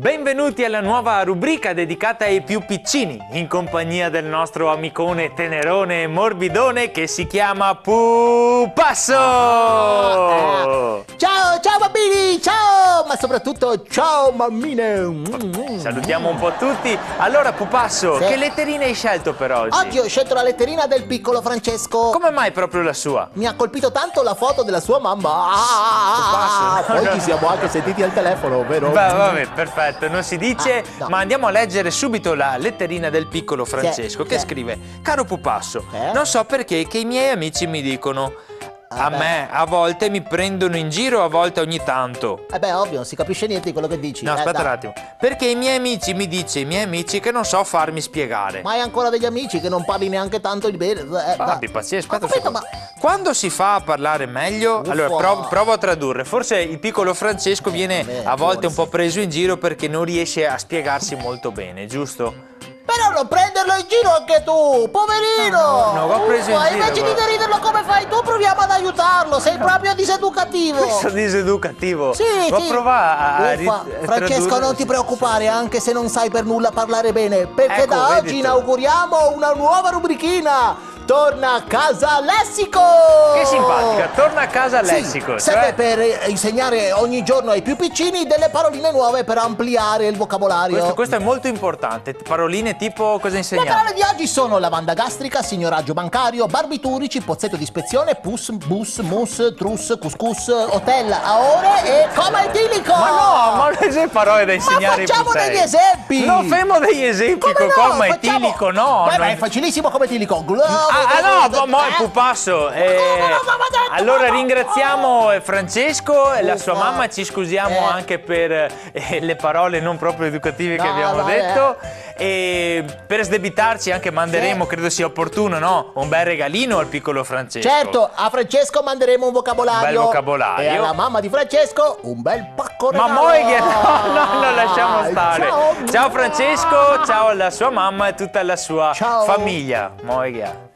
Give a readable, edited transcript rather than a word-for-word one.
Benvenuti alla nuova rubrica dedicata ai più piccini, in compagnia del nostro amicone tenerone e morbidone che si chiama Pupasso! Ciao bambini, ciao! Ma soprattutto ciao mammine! Salutiamo un po' tutti. Allora Pupasso, Sì. che letterina hai scelto per oggi? Oggi ho scelto la letterina del piccolo Francesco. Come mai proprio la sua? Mi ha colpito tanto la foto della sua mamma. Pupasso, Poi ci siamo anche sentiti al telefono, vero? Vabbè, perfetto, non si dice, no. ma andiamo a leggere subito la letterina del piccolo Francesco che sì. scrive: Caro Pupasso, non so perché che i miei amici mi dicono a me a volte mi prendono in giro, a volte ogni tanto. Ovvio, non si capisce niente di quello che dici. No, aspetta dai. un attimo. Perché i miei amici mi dice i miei amici che non so farmi spiegare. Ma hai ancora degli amici che non parli neanche tanto di bene. Abbi pazienza, aspetta Ho un capito, secondo. Quando si fa a parlare meglio, allora provo a tradurre. Forse il piccolo Francesco viene a volte un po' preso in giro perché non riesce a spiegarsi molto bene, giusto? Però non prenderlo in giro anche tu, poverino! No, l'ho preso in giro, Invece di guarda. deriderlo come fai tu, proviamo ad aiutarlo, sei proprio diseducativo! Questo diseducativo. Sì, Ma sì. prova a Francesco, tradurre. non ti preoccupare, anche se non sai per nulla parlare bene, perché Ecco, da vedi oggi tu. inauguriamo una nuova rubrichina! Torna a casa Lessico! Che simpatica, torna a casa Sì, Lessico. serve per insegnare ogni giorno ai più piccini delle paroline nuove per ampliare il vocabolario. Questo è molto importante. Paroline tipo cosa Le insegniamo? parole di oggi sono lavanda gastrica, signoraggio bancario, barbiturici, pozzetto di ispezione, pus, bus, mus, trus, couscous, hotel a ore e coma etilico! Ma no, ma non sono parole da insegnare ai facciamo più degli sei. esempi! Non femo degli esempi Come con no? comma Facciamo- etilico, no. Beh, non- è facilissimo come etilico. no, ma è Pupasso. Allora ringraziamo Francesco e la sua Uffa. mamma, ci scusiamo anche per le parole non proprio educative che No, abbiamo vabbè. detto. E per sdebitarci anche manderemo, credo sia opportuno, no? Un bel regalino al piccolo Francesco. Certo, a Francesco manderemo un vocabolario. Un bel vocabolario. E alla mamma di Francesco un bel pacco Ma regalo. Moighe, no, lasciamo stare. Ciao. Ciao Francesco, ciao alla sua mamma e tutta la sua Ciao. famiglia. Moighe.